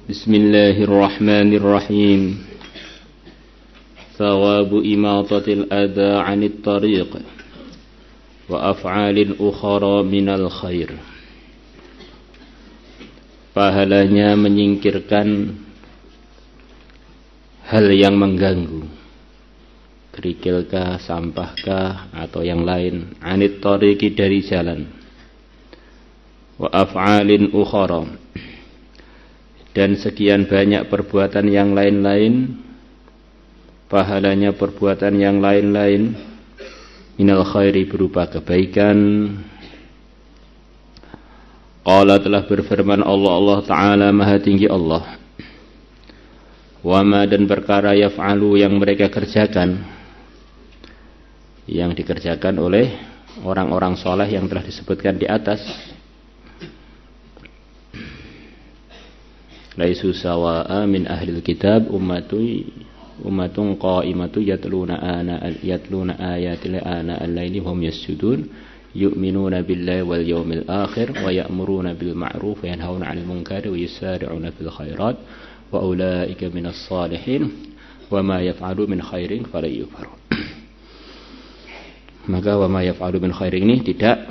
Bismillahirrahmanirrahim. Thawabu imatatil adha 'anit tariq wa af'alin ukhra minal khair. Pahalanya menyingkirkan hal yang mengganggu, kerikilkah, sampahkah, atau yang lain, 'anit tariqi, dari jalan, wa af'alin ukhra, dan sekian banyak perbuatan yang lain-lain, pahalanya perbuatan yang lain-lain, minal khairi, berupa kebaikan. Qala, telah berfirman Allah Ta'ala, Maha Tinggi Allah, wa ma, dan perkara yaf'alu, yang mereka kerjakan, yang dikerjakan oleh orang-orang soleh yang telah disebutkan di atas. Laisu sawa'a min ahlil kitab ummatun qa'imatu yatluna ayatil ana al-laili hum yasjudun yu'minuna billahi wal yawmil akhir wa ya'muruna bil ma'ruf wa yanhauna 'anil munkari wa yusari'una fil khairat wa ulaika minas salihin wa ma yaf'alu min khairin fala yukfaru. Maka wa ma yaf'alu min khairin ini tidak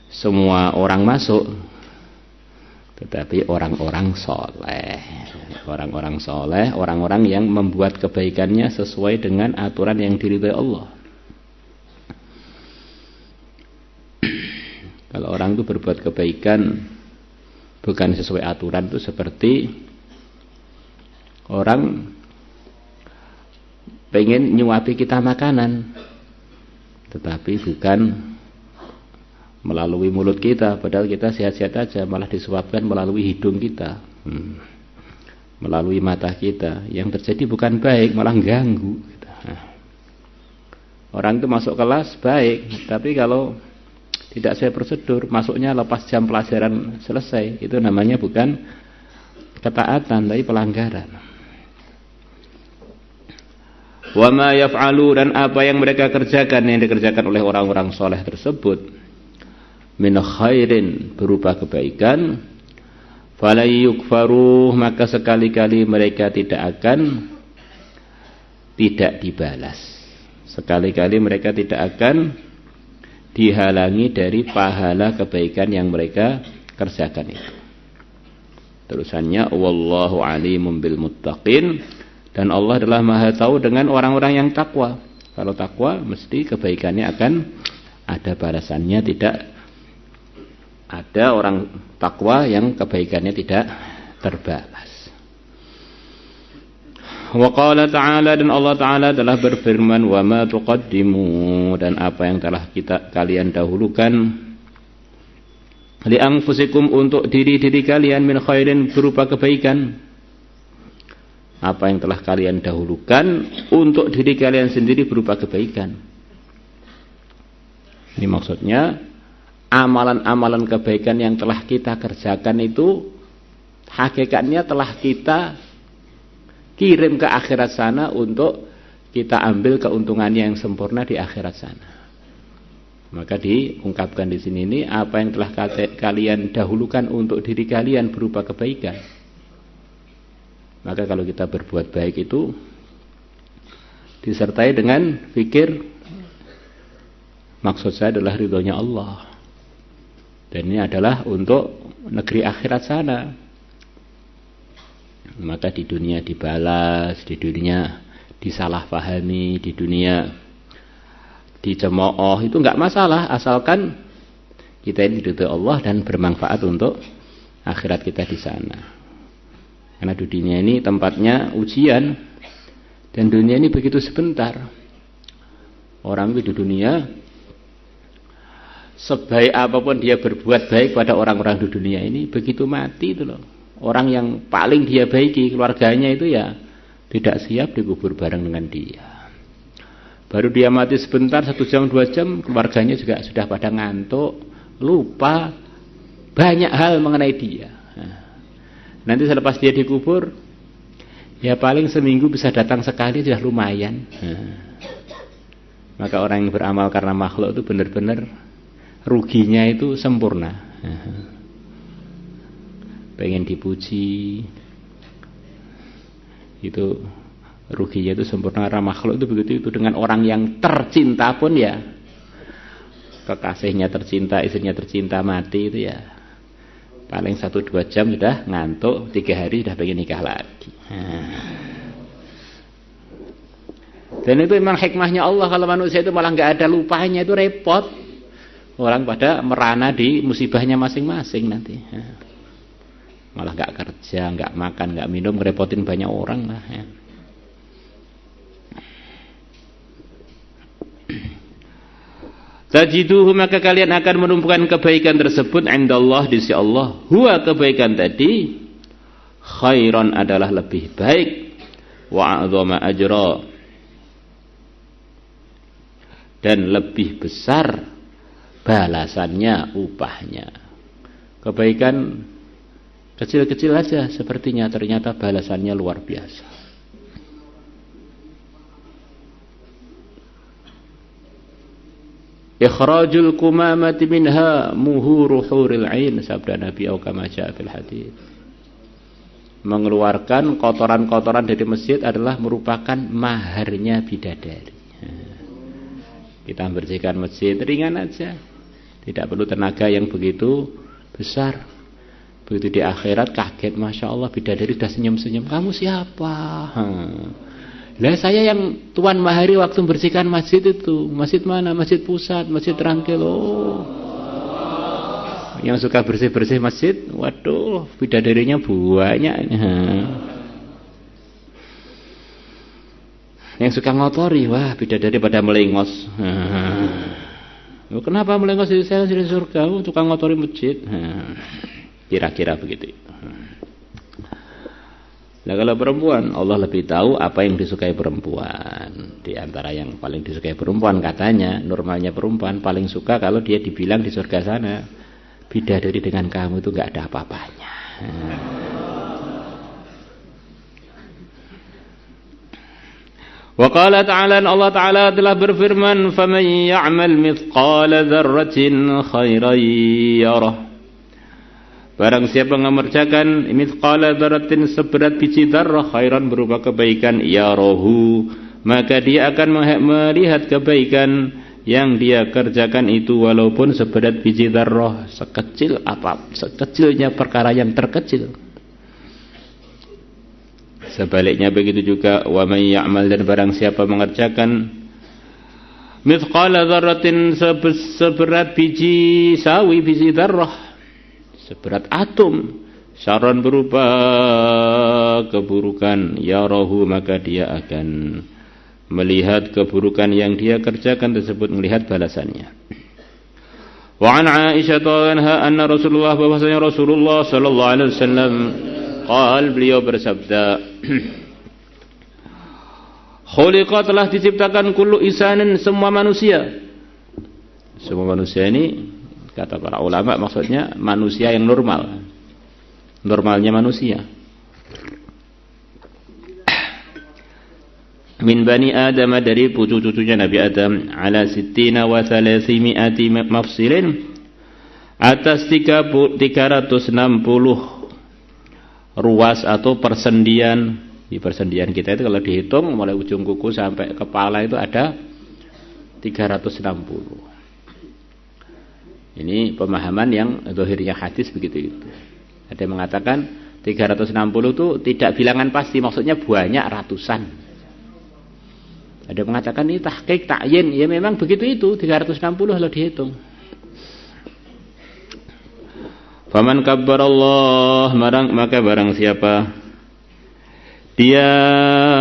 semua orang masuk, tetapi orang-orang soleh. Orang-orang soleh, orang-orang yang membuat kebaikannya sesuai dengan aturan yang diridhai Allah. Kalau orang itu berbuat kebaikan bukan sesuai aturan, itu seperti orang pengen nyuapi kita makanan, tetapi bukan melalui mulut kita, padahal kita sehat-sehat aja, malah disuapkan melalui hidung kita, melalui mata kita. Yang terjadi bukan baik, malah ganggu. Orang itu masuk kelas baik, tapi kalau tidak sesuai prosedur, masuknya lepas jam pelajaran selesai, itu namanya bukan ketaatan, tapi pelanggaran. Wa ma yaf'alu, dan apa yang mereka kerjakan, yang dikerjakan oleh orang-orang soleh tersebut, min khairin, berupa kebaikan, fala yukfaru, maka sekali-kali mereka tidak dibalas, sekali-kali mereka tidak akan dihalangi dari pahala kebaikan yang mereka kerjakan itu. Terusannya, wallahu alimun bil muttaqin, dan Allah adalah maha tahu dengan orang-orang yang takwa. Kalau takwa mesti kebaikannya akan ada balasannya, tidak ada orang takwa yang kebaikannya tidak terbalas. Wa qala ta'ala, dan Allah Ta'ala telah berfirman, wa ma tuqaddimu, dan apa yang telah kalian dahulukan, li anfusikum, untuk diri-diri kalian, min khairin, berupa kebaikan. Apa yang telah kalian dahulukan untuk diri kalian sendiri berupa kebaikan. Ini maksudnya, amalan-amalan kebaikan yang telah kita kerjakan itu hakikatnya telah kita kirim ke akhirat sana untuk kita ambil keuntungannya yang sempurna di akhirat sana. Maka diungkapkan di sini ini, apa yang telah kalian dahulukan untuk diri kalian berupa kebaikan. Maka kalau kita berbuat baik itu disertai dengan fikir, maksud saya adalah ridhonya Allah, dan ini adalah untuk negeri akhirat sana. Maka di dunia dibalas, di dunia disalahpahami, di dunia dicemooh, itu enggak masalah, asalkan kita ini diridhoi Allah dan bermanfaat untuk akhirat kita di sana. Karena di dunia ini tempatnya ujian, dan dunia ini begitu sebentar. Orang di dunia, sebaik apapun dia berbuat baik pada orang-orang di dunia ini, begitu mati itu loh, orang yang paling dia baiki, keluarganya itu ya tidak siap dikubur bareng dengan dia. Baru dia mati sebentar, 1 jam 2 jam, keluarganya juga sudah pada ngantuk, lupa banyak hal mengenai dia. Nanti selepas dia dikubur, ya paling seminggu bisa datang sekali, sudah lumayan. Maka orang yang beramal karena makhluk itu benar-benar ruginya itu sempurna. pengen dipuji, itu ruginya itu sempurna. Makhluk itu begitu itu dengan orang yang tercinta pun ya, kekasihnya tercinta, istrinya tercinta mati itu ya paling 1-2 jam sudah ngantuk, 3 hari sudah pengen nikah lagi. Dan itu memang hikmahnya Allah. Kalau manusia itu malah nggak ada lupanya, itu repot. Orang pada merana di musibahnya masing-masing nanti. Malah nggak kerja, nggak makan, nggak minum, ngerepotin banyak orang lah. Tajiduhu, maka kalian akan menumpukan kebaikan tersebut indallah, di sisi Allah. Huwa, kebaikan tadi, khairan, adalah lebih baik, wa a'zama ajra, dan lebih besar balasannya, upahnya. Kebaikan kecil-kecil aja sepertinya ternyata balasannya luar biasa. Ikhrajul kumamati minha muhuru huril ain, sabda Nabi kama jaa fil hadits. Mengeluarkan kotoran-kotoran dari masjid adalah merupakan maharnya bidadari. Kita membersihkan masjid ringan aja, tidak perlu tenaga yang begitu besar. Begitu di akhirat kaget, Masya Allah, bidadari sudah senyum-senyum. Kamu siapa? Lah saya yang tuan mahari waktu membersihkan masjid itu. Masjid mana? Masjid pusat, masjid Rangkil. Yang suka bersih-bersih masjid, waduh, bidadarinya banyak. Yang suka ngotori, wah bidadari pada melengos. Kenapa melengos? Saya di surga, suka ngotori masjid. Kira-kira begitu. Nah kalau perempuan, Allah lebih tahu apa yang disukai perempuan. Di antara yang paling disukai perempuan, katanya normalnya perempuan paling suka kalau dia dibilang di surga sana, bidadari dengan kamu itu gak ada apa-apanya. Wa qala ta'ala, Allah Ta'ala telah berfirman, faman ya'mal mithqala dzarratin khairan yarah. Barang siapa mengerjakan mithqala dzarratin, seberat biji dzarrah, khairan, berupa kebaikan, yarahu, maka dia akan melihat kebaikan yang dia kerjakan itu walaupun seberat biji dzarrah, sekecil apa, sekecilnya perkara yang terkecil. Sebaliknya begitu juga, wa may ya'mal, dan barang siapa mengerjakan mithqala dzarratin, seberat biji sawi, biji dzarrah, seberat atom, syarran, berupa keburukan, yarahu, maka dia akan melihat keburukan yang dia kerjakan tersebut, melihat balasannya. Wa an Aisyah anha anna Rasulullah, bahwasanya Rasulullah sallallahu alaihi wasallam qal, beliau bersabda, khuliqa, telah diciptakan kullu insanin, semua manusia. Semua manusia ini kata para ulama maksudnya manusia yang normal. Normalnya manusia. Min bani Adam, dari cucu-cucunya Nabi Adam, ala 60 wa 300 mafsilin, atas 360 ruas atau persendian. Di persendian kita itu kalau dihitung mulai ujung kuku sampai kepala itu ada 360. Ini pemahaman yang zahirnya hadis begitu itu. Ada yang mengatakan 360 itu tidak bilangan pasti, maksudnya banyak, ratusan. Ada yang mengatakan ini tahqiq, ta'yin, ya memang begitu itu 360 kalau dihitung. Faman kabbarallah, maka barang siapa dia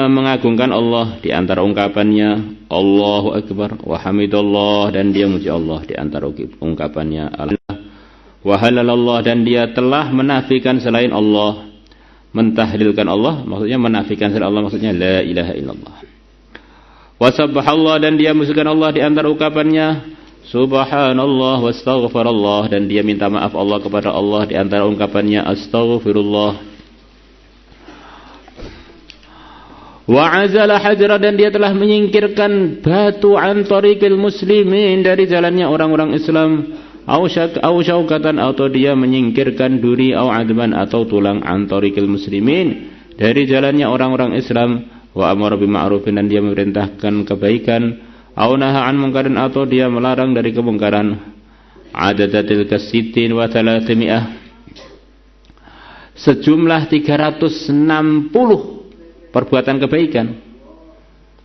mengagungkan Allah di antara ungkapannya Allahu Akbar, wa hamidallah, dan dia muji Allah di antara ungkapannya Allah, wa halalallah, dan dia telah menafikan selain Allah, mentahlilkan Allah, maksudnya menafikan selain Allah, maksudnya la ilaha illallah. Wa sabbahallah, dan dia musuhkan Allah di antara ungkapannya subhanallah, wastaghfirullah, dan dia minta maaf Allah kepada Allah di antara ungkapannya astaghfirullah. Wa azala hajra, dan dia telah menyingkirkan batu an tariqil muslimin, dari jalannya orang-orang Islam. au syaukatan atau dia menyingkirkan duri au adman atau tulang antorikil muslimin dari jalannya orang-orang Islam wa amara bil ma'rufin dan dia memerintahkan kebaikan au naha an munkarin atau dia melarang dari kemungkaran adadatil kasitin wa 300 sejumlah 360 perbuatan kebaikan.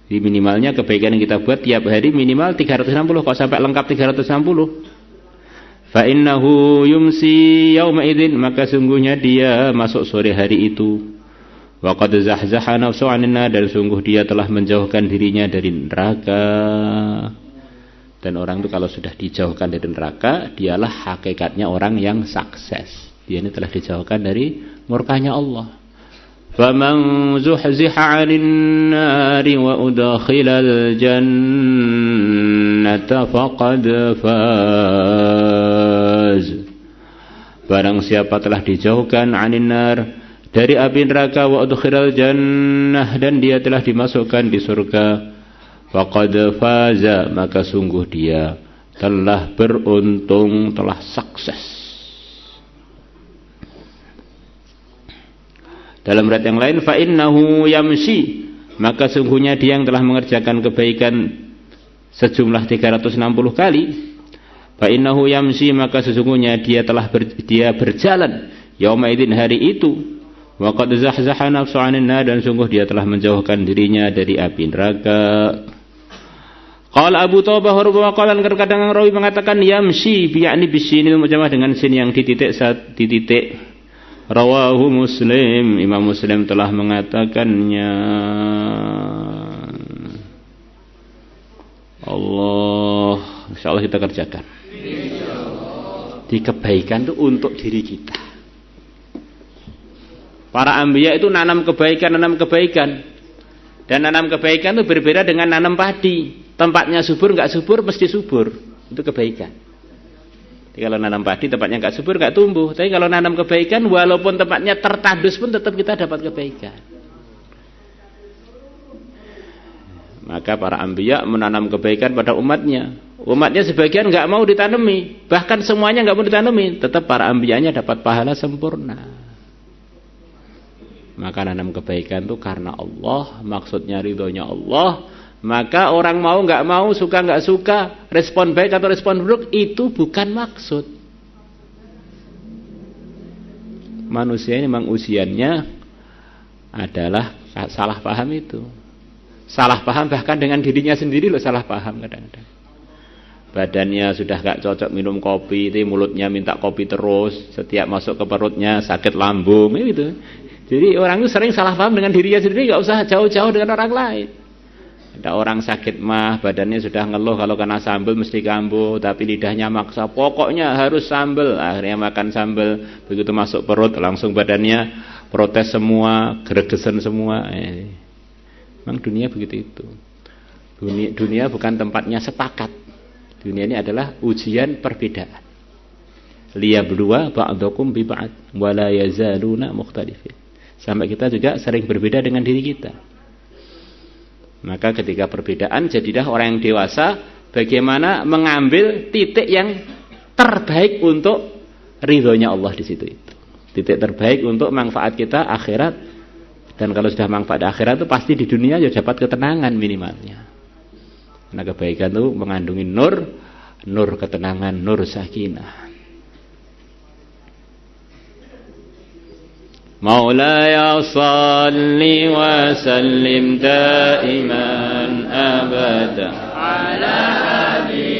Di minimalnya kebaikan yang kita buat tiap hari minimal 360, kok sampai lengkap 360. Fa innahu yumsi yauma idzin, maka sungguhnya dia masuk sore hari itu. Wa qad zahzaha nafsu 'anil nar, dan sungguh dia telah menjauhkan dirinya dari neraka. Dan orang itu kalau sudah dijauhkan dari neraka, dialah hakikatnya orang yang sukses. Dia ini telah dijauhkan dari murkanya Allah. Faman zuhziha 'anil nari wa udkhilal jannata faqad faz. Barang siapa telah dijauhkan 'anil nar, dari api neraka, wa udkhilal jannah, dan dia telah dimasukkan di surga, faqad faza, maka sungguh dia telah beruntung, telah sukses. Dalam riwayat yang lain, fa innahu yamshi, maka sungguhnya dia yang telah mengerjakan kebaikan sejumlah 360 kali. Fa innahu yamshi, maka sesungguhnya dia telah berjalan yauma idzin, hari itu. Wa qad zahzaha nafsu 'anil nar, dan sungguh dia telah menjauhkan dirinya dari api neraka. Qala Abu Thawbah rubama qala, terkadang rawi mengatakan yamshi bi yakni bisinil mujamah, dengan sin yang dititik saat dititik. Rawahu Muslim, Imam Muslim telah mengatakannya. Allah, insyaallah kita kerjakan. Insyaallah. Di kebaikan itu untuk diri kita. Para anbiya itu nanam kebaikan. Dan nanam kebaikan itu berbeda dengan nanam padi. Tempatnya subur enggak subur mesti subur. Itu kebaikan. Jadi kalau nanam padi tempatnya enggak subur enggak tumbuh. Tapi kalau nanam kebaikan walaupun tempatnya tertandus pun tetap kita dapat kebaikan. Maka para anbiya menanam kebaikan pada umatnya. Umatnya sebagian enggak mau ditanami, bahkan semuanya enggak mau ditanami, tetap para anbiyanya dapat pahala sempurna. Maka nanam kebaikan itu karena Allah, maksudnya ridhonya Allah. Maka orang mau nggak mau, suka nggak suka, respon baik atau respon buruk, itu bukan maksud. Manusia ini memang usianya adalah salah paham itu. Salah paham bahkan dengan dirinya sendiri loh, salah paham kadang-kadang. Badannya sudah nggak cocok minum kopi, itu mulutnya minta kopi terus, setiap masuk ke perutnya sakit lambung, gitu. Jadi orang itu sering salah paham dengan dirinya sendiri, nggak usah jauh-jauh dengan orang lain. Ada orang sakit mah, badannya sudah ngeluh kalau kena sambal mesti kambuh, tapi lidahnya maksa, pokoknya harus sambal. Akhirnya makan sambal, begitu masuk perut langsung badannya protes semua, gregesan semua. Memang dunia begitu itu. Dunia bukan tempatnya sepakat. Dunia ini adalah ujian perbedaan. Liyabluwa ba'dakum bi ba'd wa la yazaluna mukhtalifin. Sampai kita juga sering berbeda dengan diri kita. Maka ketika perbedaan, jadilah orang yang dewasa bagaimana mengambil titik yang terbaik untuk ridhonya Allah di situ itu. Titik terbaik untuk manfaat kita akhirat. Dan kalau sudah manfaat akhirat itu pasti di dunia ya dapat ketenangan minimalnya. Karena kebaikan itu mengandungi nur ketenangan, nur sakinah. Maulaya salli wa sallim daiman abada ala habibika